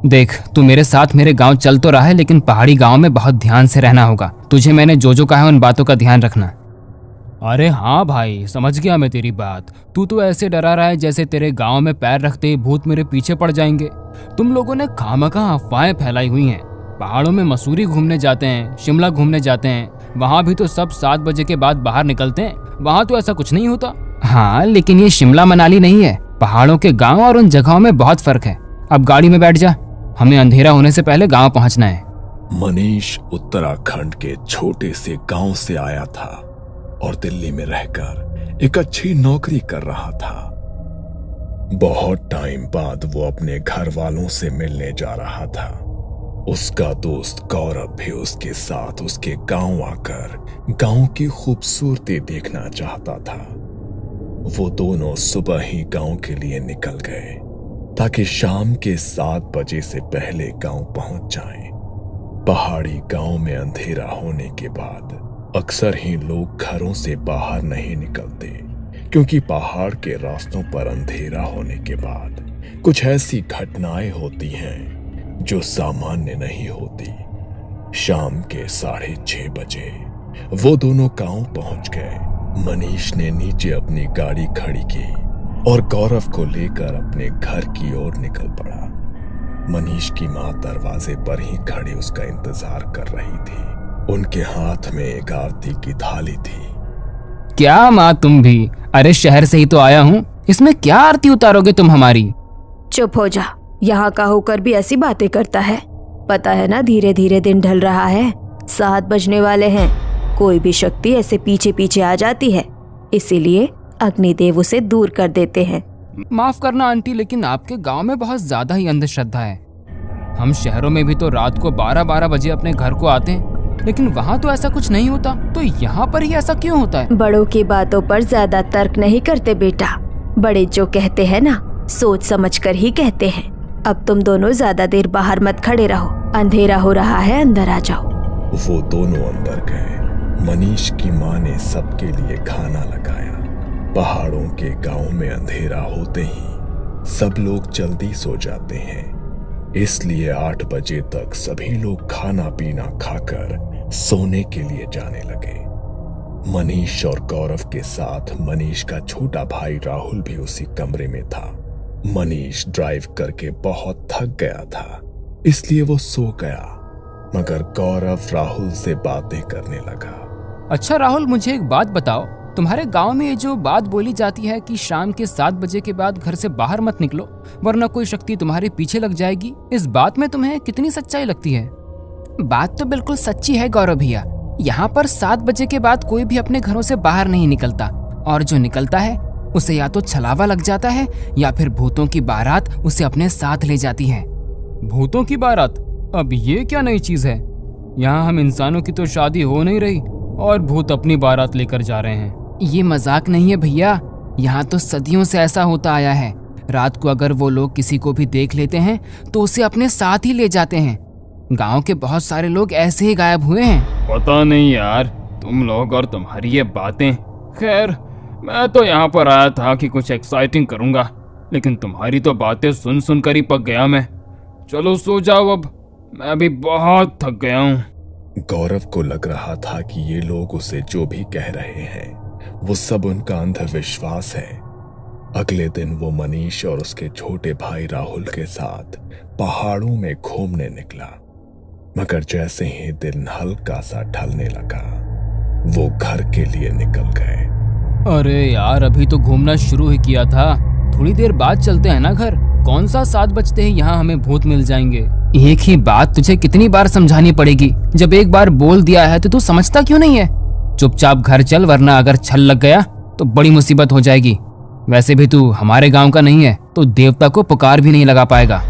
देख, तू मेरे साथ मेरे गांव चल तो रहा है, लेकिन पहाड़ी गांव में बहुत ध्यान से रहना होगा। तुझे मैंने जो जो कहा है उन बातों का ध्यान रखना। अरे हाँ भाई, समझ गया मैं तेरी बात। तू तो ऐसे डरा रहा है जैसे तेरे गांव में पैर रखते ही भूत मेरे पीछे पड़ जाएंगे। तुम लोगों ने खामखा अफवाहें फैलाई हुई हैं। पहाड़ों में मसूरी घूमने जाते हैं, शिमला घूमने जाते हैं, वहाँ भी तो सब 7 बजे के बाद बाहर निकलते हैं। वहाँ तो ऐसा कुछ नहीं होता। हाँ, लेकिन ये शिमला मनाली नहीं है। पहाड़ों के गाँव और उन जगहों में बहुत फर्क है। अब गाड़ी में बैठ जा, हमें अंधेरा होने से पहले गाँव पहुँचना है। मनीष उत्तराखंड के छोटे से गांव से आया था और दिल्ली में रहकर एक अच्छी नौकरी कर रहा था। बहुत टाइम बाद वो अपने घर वालों से मिलने जा रहा था। उसका दोस्त गौरव भी उसके साथ उसके गांव आकर गांव की खूबसूरती देखना चाहता था। वो दोनों सुबह ही गांव के लिए निकल गए ताकि शाम के 7 बजे से पहले गांव पहुंच जाएं। पहाड़ी गांव में अंधेरा होने के बाद अक्सर ही लोग घरों से बाहर नहीं निकलते, क्योंकि पहाड़ के रास्तों पर अंधेरा होने के बाद कुछ ऐसी घटनाएं होती हैं जो सामान्य नहीं होती। शाम के 6:30 बजे वो दोनों गांव पहुंच गए। मनीष ने नीचे अपनी गाड़ी खड़ी की और गौरव को लेकर अपने घर की ओर निकल पड़ा। मनीष की माँ दरवाजे पर ही खड़ी उसका इंतजार कर रही थी। उनके हाथ में एक आरती की थाली थी। क्या माँ, तुम भी? अरे शहर से ही तो आया हूँ, इसमें क्या आरती उतारोगे तुम हमारी? चुप हो जा, यहाँ का होकर भी ऐसी बातें करता है। पता है ना, धीरे धीरे दिन ढल रहा है, 7 बजने वाले हैं। कोई भी शक्ति ऐसे पीछे पीछे आ जाती है, इसीलिए अग्निदेव उसे दूर कर देते हैं। माफ करना आंटी, लेकिन आपके गांव में बहुत ज्यादा ही अंधश्रद्धा है। हम शहरों में भी तो रात को 12-12 बजे अपने घर को आते हैं, लेकिन वहाँ तो ऐसा कुछ नहीं होता। तो यहाँ पर ही ऐसा क्यों होता है? बड़ों की बातों पर ज्यादा तर्क नहीं करते बेटा। बड़े जो कहते हैं ना, सोच समझ कर ही कहते हैं। अब तुम दोनों ज्यादा देर बाहर मत खड़े रहो, अंधेरा हो रहा है, अंदर आ जाओ। वो दोनों अंदर गए। मनीष की माँ ने सबके लिए खाना लगाया। पहाड़ों के गांव में अंधेरा होते ही सब लोग जल्दी सो जाते हैं, इसलिए 8 बजे तक सभी लोग खाना पीना खाकर सोने के लिए जाने लगे। मनीष और गौरव के साथ मनीष का छोटा भाई राहुल भी उसी कमरे में था। मनीष ड्राइव करके बहुत थक गया था, इसलिए वो सो गया, मगर गौरव राहुल से बातें करने लगा। अच्छा राहुल, मुझे एक बात बताओ, तुम्हारे गांव में ये जो बात बोली जाती है कि शाम के 7 बजे के बाद घर से बाहर मत निकलो वरना कोई शक्ति तुम्हारे पीछे लग जाएगी, इस बात में तुम्हें कितनी सच्चाई लगती है? बात तो बिल्कुल सच्ची है गौरव भैया। यहाँ पर 7 बजे के बाद कोई भी अपने घरों से बाहर नहीं निकलता, और जो निकलता है उसे या तो छलावा लग जाता है या फिर भूतों की बारात उसे अपने साथ ले जाती है। भूतों की बारात? अब ये क्या नई चीज है? यहाँ हम इंसानों की तो शादी हो नहीं रही और भूत अपनी बारात लेकर जा रहे हैं। ये मजाक नहीं है भैया, यहाँ तो सदियों से ऐसा होता आया है। रात को अगर वो लोग किसी को भी देख लेते हैं तो उसे अपने साथ ही ले जाते हैं। गांव के बहुत सारे लोग ऐसे ही गायब हुए हैं। पता नहीं यार, तुम लोग और तुम्हारी ये बातें। खैर, मैं तो यहाँ पर आया था कि कुछ एक्साइटिंग करूँगा, लेकिन तुम्हारी तो बातें सुन सुन कर ही पक गया मैं। चलो सो जाओ, अब मैं भी बहुत थक गया हूँ। गौरव को लग रहा था कि ये लोग उसे जो भी कह रहे हैं वो सब उनका अंधविश्वास है। अगले दिन वो मनीष और उसके छोटे भाई राहुल के साथ पहाड़ों में घूमने निकला, मगर जैसे ही दिन हल्का सा ढलने लगा वो घर के लिए निकल गए। अरे यार, अभी तो घूमना शुरू ही किया था, थोड़ी देर बाद चलते हैं ना घर। कौन सा 7 बजते ही यहाँ हमें भूत मिल जाएंगे? एक ही बात तुझे कितनी बार समझानी पड़ेगी? जब एक बार बोल दिया है तो तू समझता क्यों नहीं है? चुपचाप घर चल, वरना अगर छल लग गया तो बड़ी मुसीबत हो जाएगी। वैसे भी तू हमारे गांव का नहीं है तो देवता को पुकार भी नहीं लगा पाएगा।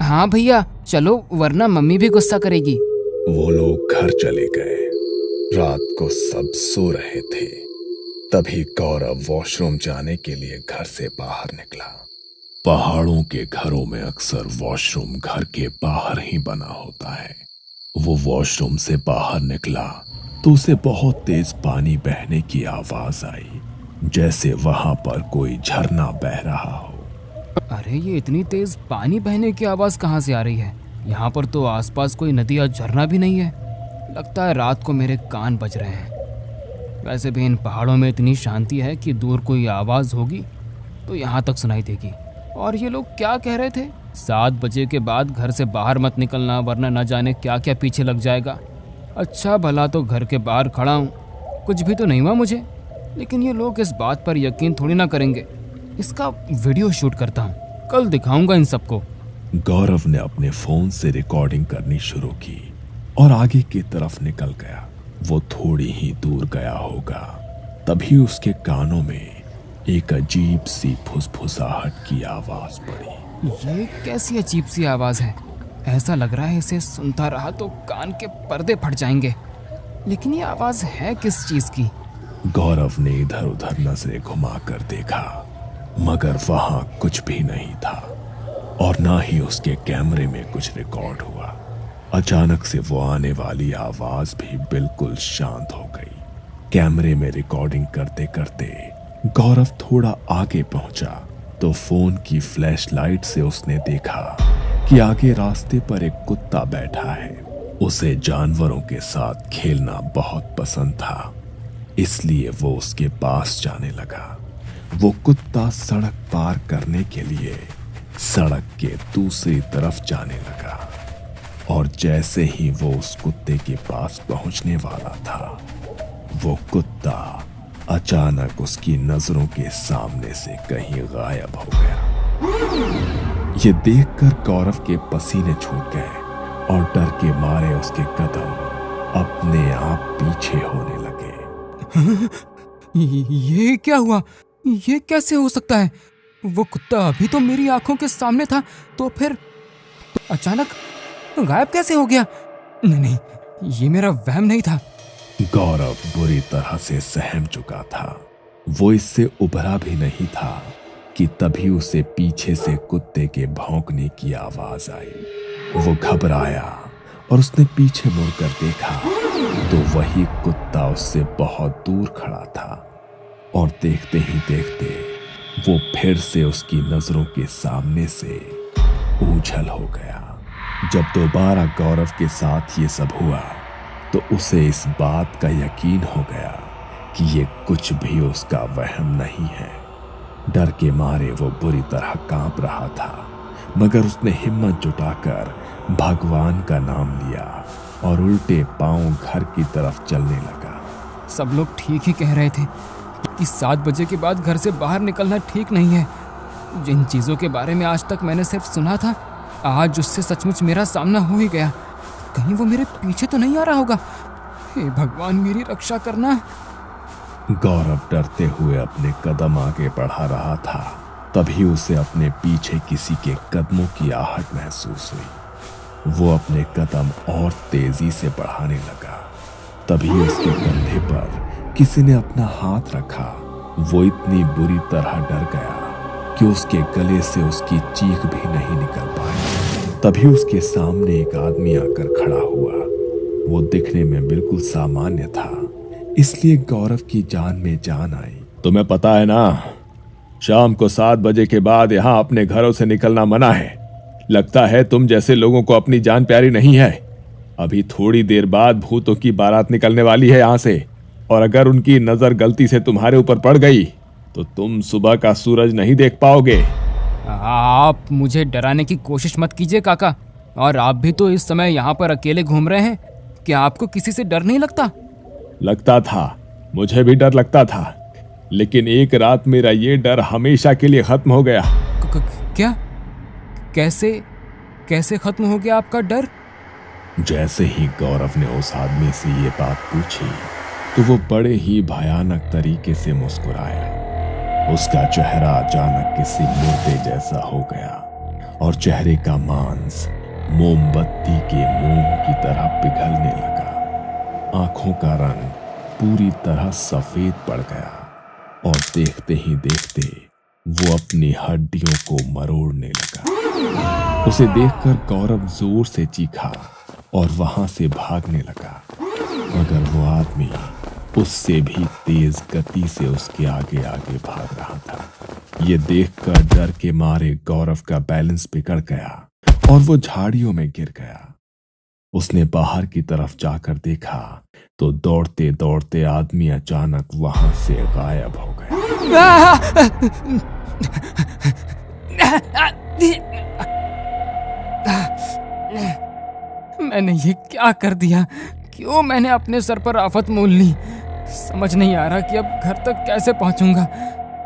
हाँ भैया चलो, वरना मम्मी भी गुस्सा करेगी। वो लोग घर चले गए। रात को सब सो रहे थे, तभी गौरव वॉशरूम जाने के लिए घर से बाहर निकला। पहाड़ों के घरों में अक्सर वॉशरूम घर के बाहर ही बना होता है। वो वॉशरूम से बाहर निकला तो उसे बहुत तेज पानी बहने की आवाज आई, जैसे वहां पर कोई झरना बह रहा हो। अरे ये इतनी तेज पानी बहने की आवाज कहाँ से आ रही है? यहाँ पर तो आसपास कोई नदी या झरना भी नहीं है। लगता है रात को मेरे कान बज रहे हैं। वैसे भी इन पहाड़ों में इतनी शांति है कि दूर कोई आवाज होगी तो यहाँ तक सुनाई देगी। और ये लोग क्या कह रहे थे? 7 बजे के बाद घर से बाहर मत निकलना, वरना न जाने क्या क्या पीछे लग जाएगा। अच्छा भला तो घर के बाहर खड़ा हूँ, कुछ भी तो नहीं हुआ मुझे। लेकिन ये लोग इस बात पर यकीन थोड़ी ना करेंगे। इसका वीडियो शूट करता हूँ, कल दिखाऊंगा इन सबको। गौरव ने अपने फोन से रिकॉर्डिंग करनी शुरू की और आगे की तरफ निकल गया। वो थोड़ी ही दूर गया होगा, तभी उसके कानों में एक अजीब सी फुसफुसाहट की आवाज पड़ी। ये कैसी अजीब सी आवाज है? ऐसा लग रहा है इसे सुनता रहा तो कान के पर्दे फट जाएंगे। लेकिन ये आवाज है किस चीज की? गौरव ने इधर उधर नजरें घुमाकर देखा, मगर वहां कुछ भी नहीं था और ना ही उसके कैमरे में कुछ रिकॉर्ड हुआ। अचानक से वो आने वाली आवाज भी बिल्कुल शांत हो गई। कैमरे में रिकॉर्डिंग करते करते गौरव थोड़ा आगे पहुंचा तो फोन की फ्लैशलाइट से उसने देखा कि आगे रास्ते पर एक कुत्ता बैठा है। उसे जानवरों के साथ खेलना बहुत पसंद था, इसलिए वो उसके पास जाने लगा। वो कुत्ता सड़क पार करने के लिए सड़क के दूसरी तरफ जाने लगा और जैसे ही वो उस कुत्ते के पास पहुंचने वाला था, वो कुत्ता अचानक उसकी नजरों के सामने से कहीं गायब हो गया। ये देखकर गौरव के पसीने छूट गए और डर के मारे उसके कदम अपने आप पीछे होने लगे। ये क्या हुआ? ये कैसे हो सकता है? वो कुत्ता अभी तो मेरी आंखों के सामने था, तो फिर अचानक गायब कैसे हो गया? नहीं नहीं, ये मेरा वहम नहीं था। गौरव बुरी तरह से सहम चुका था। वो इससे उभरा भी नहीं था कि तभी उसे पीछे से कुत्ते के भौंकने की आवाज आई। वो घबराया और उसने पीछे मुड़कर देखा तो वही कुत्ता उससे बहुत दूर खड़ा था और देखते ही देखते वो फिर से उसकी नजरों के सामने से ओझल हो गया। जब दोबारा गौरव के साथ ये सब हुआ तो उसे इस बात का यकीन हो गया कि ये कुछ भी उसका वहम नहीं है। डर के मारे वो बुरी तरह कांप रहा था, मगर उसने हिम्मत जुटाकर भगवान का नाम लिया और उल्टे पांव घर की तरफ चलने लगा। सब लोग ठीक ही कह रहे थे कि 7 बजे के बाद घर से बाहर निकलना ठीक नहीं है। जिन चीज़ों के बारे में आज तक मैंने सिर्फ सुना था, आज उससे सचमुच मेरा सामना हो ही गया। कहीं वो मेरे पीछे तो नहीं आ रहा होगा? हे भगवान, मेरी रक्षा करना। गौरव डरते हुए अपने कदम आगे बढ़ा रहा था, तभी उसे अपने पीछे किसी के कदमों की आहट महसूस हुई। वो अपने कदम और तेजी से बढ़ाने लगा, तभी उसके कंधे पर किसी ने अपना हाथ रखा। वो इतनी बुरी तरह डर गया कि उसके गले से उसकी चीख भी नहीं निकल पाई। तभी उसके सामने एक आदमी आकर खड़ा हुआ। वो दिखने में बिल्कुल सामान्य था, इसलिए गौरव की जान में जान आई। तुम्हें पता है ना, शाम को 7 बजे के बाद यहाँ अपने घरों से निकलना मना है। लगता है तुम जैसे लोगों को अपनी जान प्यारी नहीं है। अभी थोड़ी देर बाद भूतों की बारात निकलने वाली है यहाँ से, और अगर उनकी नजर गलती से तुम्हारे ऊपर पड़ गई तो तुम सुबह का सूरज नहीं देख पाओगे। आप मुझे डराने की कोशिश मत कीजिए काका। और आप भी तो इस समय यहाँ पर अकेले घूम रहे हैं, क्या आपको किसी से डर नहीं लगता? लगता था, मुझे भी डर लगता था, लेकिन एक रात मेरा ये डर हमेशा के लिए खत्म हो गया। क्या? कैसे खत्म हो गया आपका डर? जैसे ही गौरव ने उस आदमी से ये बात पूछी तो वो बड़े ही भयानक तरीके से मुस्कुराया। उसका चेहरा अचानक किसी मुर्दे जैसा हो गया और चेहरे का मांस मोमबत्ती के मोम की तरह पिघलने लगा। आंखों का रंग पूरी तरह सफेद पड़ गया और देखते ही देखते वो अपनी हड्डियों को मरोड़ने लगा। उसे देखकर गौरव जोर से चीखा और वहां से भागने लगा, मगर वो आदमी उससे भी तेज गति से उसके आगे आगे भाग रहा था। ये देखकर डर के मारे गौरव का बैलेंस बिगड़ गया और वो झाड़ियों में गिर गया। उसने बाहर की तरफ जाकर देखा तो दौड़ते दौड़ते आदमी अचानक वहां से गायब हो गया। मैंने ये क्या कर दिया? क्यों मैंने अपने सर पर आफत मोल ली? समझ नहीं आ रहा कि अब घर तक कैसे पहुंचूंगा।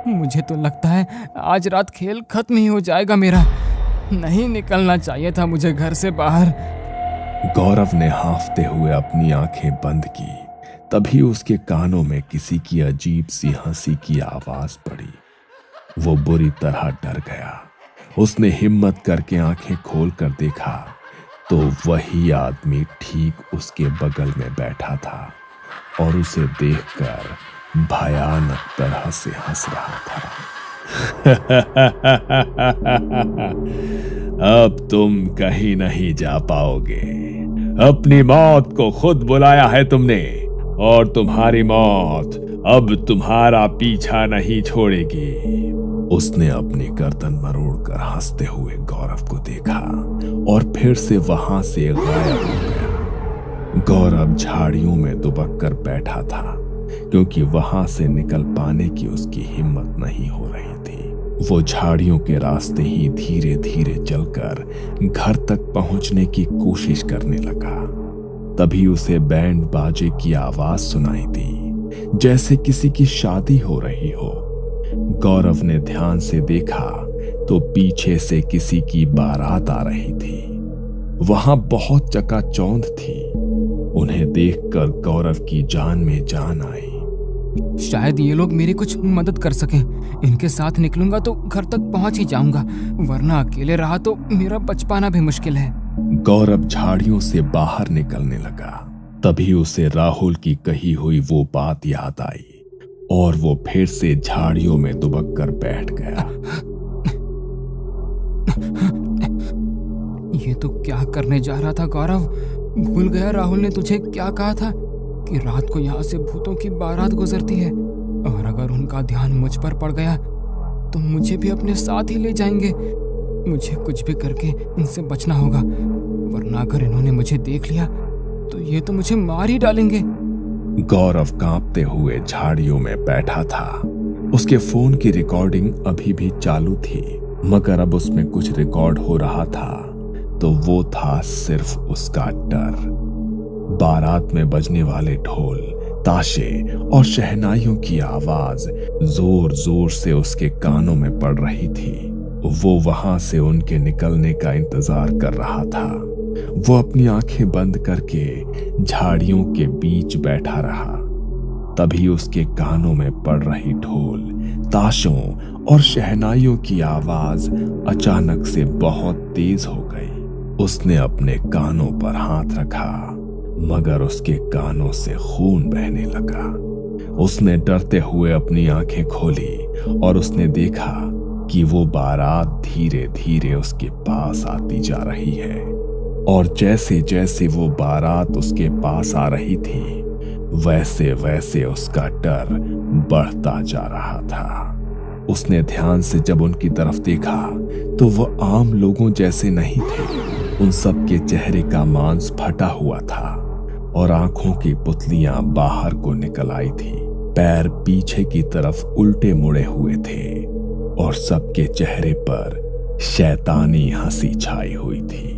मुझे तो लगता है आज रात खेल खत्म ही हो जाएगा मेरा। नहीं निकलना चाहिए था मुझे घर से बाहर। गौरव ने हांफते हुए अपनी आंखें बंद की। तभी उसके कानों में किसी की अजीब सी हंसी की आवाज पड़ी। वो बुरी तरह डर गया। उसने हिम्मत करके आंखें खोलकर देखा तो वही आदमी ठीक उसके बगल में बैठा था और उसे देखकर भयानक तरह से हंस रहा था। अब तुम कहीं नहीं जा पाओगे। अपनी मौत को खुद बुलाया है तुमने और तुम्हारी मौत अब तुम्हारा पीछा नहीं छोड़ेगी। उसने अपनी गर्दन मरोड़कर हंसते हुए गौरव को देखा और फिर से वहां से गायब हो गया। गौरव झाड़ियों में दुबक कर बैठा था क्योंकि वहां से निकल पाने की उसकी हिम्मत नहीं हो रही थी। वो झाड़ियों के रास्ते ही धीरे धीरे चलकर घर तक पहुंचने की कोशिश करने लगा। तभी उसे बैंड बाजे की आवाज सुनाई दी, जैसे किसी की शादी हो रही हो। गौरव ने ध्यान से देखा तो पीछे से किसी की बारात आ रही थी। वहां बहुत चकाचौंध थी। उन्हें देखकर गौरव की जान में जान आई। शायद ये लोग मेरी कुछ मदद कर सकें। इनके साथ निकलूंगा तो घर तक पहुंच ही जाऊंगा, वरना अकेले रहा तो मेरा बच पाना भी मुश्किल है। गौरव झाड़ियों से बाहर निकलने लगा। तभी उसे राहुल की कही हुई वो बात याद आई और वो फिर से झाड़ियों में दुबक कर बैठ गया। ये तो क्या करने जा रहा था गौरव? भूल गया राहुल ने तुझे क्या कहा था कि रात को यहाँ से भूतों की बारात गुजरती है, और अगर उनका ध्यान मुझ पर पड़ गया तो मुझे भी अपने साथ ही ले जाएंगे। मुझे कुछ भी करके इनसे बचना होगा, वरना अगर इन्होंने मुझे देख लिया तो ये तो मुझे मार ही डालेंगे। गौरव कांपते हुए झाड़ियों में बैठा था। उसके फोन की रिकॉर्डिंग अभी भी चालू थी, मगर अब उसमें कुछ रिकॉर्ड हो रहा था तो वो था सिर्फ उसका डर। बारात में बजने वाले ढोल, ताशे और शहनाइयों की आवाज जोर जोर से उसके कानों में पड़ रही थी। वो वहां से उनके निकलने का इंतजार कर रहा था। वो अपनी आंखें बंद करके झाड़ियों के बीच बैठा रहा। तभी उसके कानों में पड़ रही ढोल, ताशों और शहनाइयों की आवाज अचानक से बहुत तेज हो गई। उसने अपने कानों पर हाथ रखा, मगर उसके कानों से खून बहने लगा। उसने डरते हुए अपनी आंखें खोली और उसने देखा कि वो बारात धीरे धीरे उसके पास आती जा रही है, और जैसे जैसे वो बारात उसके पास आ रही थी वैसे वैसे उसका डर बढ़ता जा रहा था। उसने ध्यान से जब उनकी तरफ देखा तो वो आम लोगों जैसे नहीं थे। उन सब के चेहरे का मांस फटा हुआ था और आंखों की पुतलियां बाहर को निकल आई थी। पैर पीछे की तरफ उल्टे मुड़े हुए थे और सबके चेहरे पर शैतानी हंसी छाई हुई थी।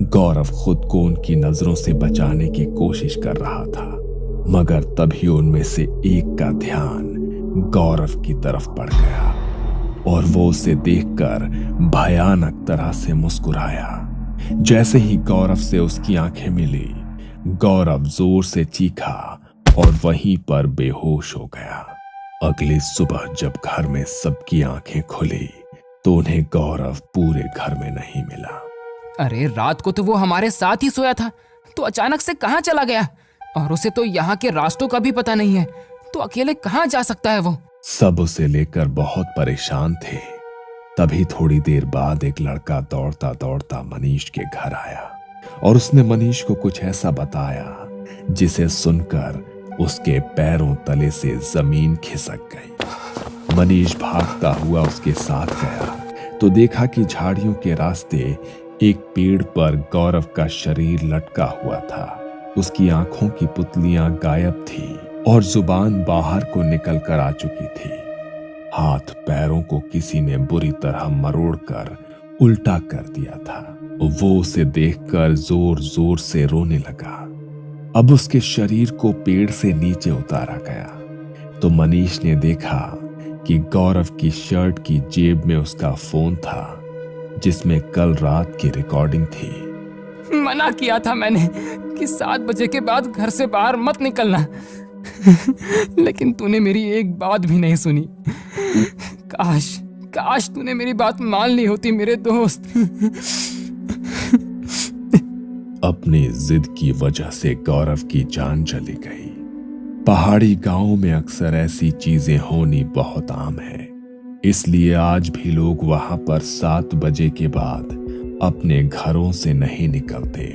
गौरव खुद को उनकी नजरों से बचाने की कोशिश कर रहा था, मगर तभी उनमें से एक का ध्यान गौरव की तरफ पड़ गया और वो उसे देखकर भयानक तरह से मुस्कुराया। जैसे ही गौरव से उसकी आंखें मिली, गौरव जोर से चीखा और वहीं पर बेहोश हो गया। अगली सुबह जब घर में सबकी आंखें खुली तो उन्हें गौरव पूरे घर में नहीं मिला। अरे रात को तो वो हमारे साथ ही सोया था, तो अचानक से कहाँ चला गया? और उसे तो यहाँ के रास्तों का भी पता नहीं है, तो अकेले कहाँ जा सकता है वो? सब उसे लेकर बहुत परेशान थे। तभी थोड़ी देर बाद एक लड़का दौड़ता दौड़ता मनीष के घर आया और उसने मनीष को कुछ ऐसा बताया जिसे सुनकर उसके पैरों तले से जमीन खिसक गई। मनीष भागता हुआ उसके साथ गया तो देखा कि झाड़ियों के रास्ते एक पेड़ पर गौरव का शरीर लटका हुआ था। उसकी आंखों की पुतलियां गायब थी और जुबान बाहर को निकल कर आ चुकी थी। हाथ पैरों को किसी ने बुरी तरह मरोड़कर उल्टा कर दिया था। वो उसे देखकर जोर जोर से रोने लगा। अब उसके शरीर को पेड़ से नीचे उतारा गया तो मनीष ने देखा कि गौरव की शर्ट की जेब में उसका फोन था जिसमें कल रात की रिकॉर्डिंग थी। मना किया था मैंने कि 7 बजे के बाद घर से बाहर मत निकलना लेकिन तूने मेरी एक बात भी नहीं सुनी। काश तूने मेरी बात मान ली होती मेरे दोस्त। अपनी जिद की वजह से गौरव की जान चली गई। पहाड़ी गांवों में अक्सर ऐसी चीजें होनी बहुत आम है, इसलिए आज भी लोग वहां पर 7 बजे के बाद अपने घरों से नहीं निकलते।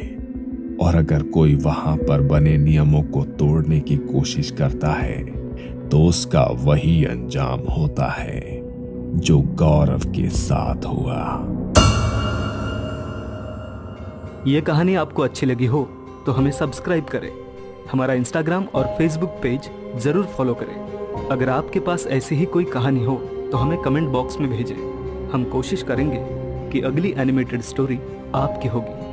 और अगर कोई वहां पर बने नियमों को तोड़ने की कोशिश करता है तो उसका वही अंजाम होता है जो गौरव के साथ हुआ। ये कहानी आपको अच्छी लगी हो तो हमें सब्सक्राइब करें, हमारा इंस्टाग्राम और फेसबुक पेज जरूर फॉलो करें। अगर आपके पास ऐसी ही कोई कहानी हो तो हमें कमेंट बॉक्स में भेजें। हम कोशिश करेंगे कि अगली एनिमेटेड स्टोरी आपकी होगी।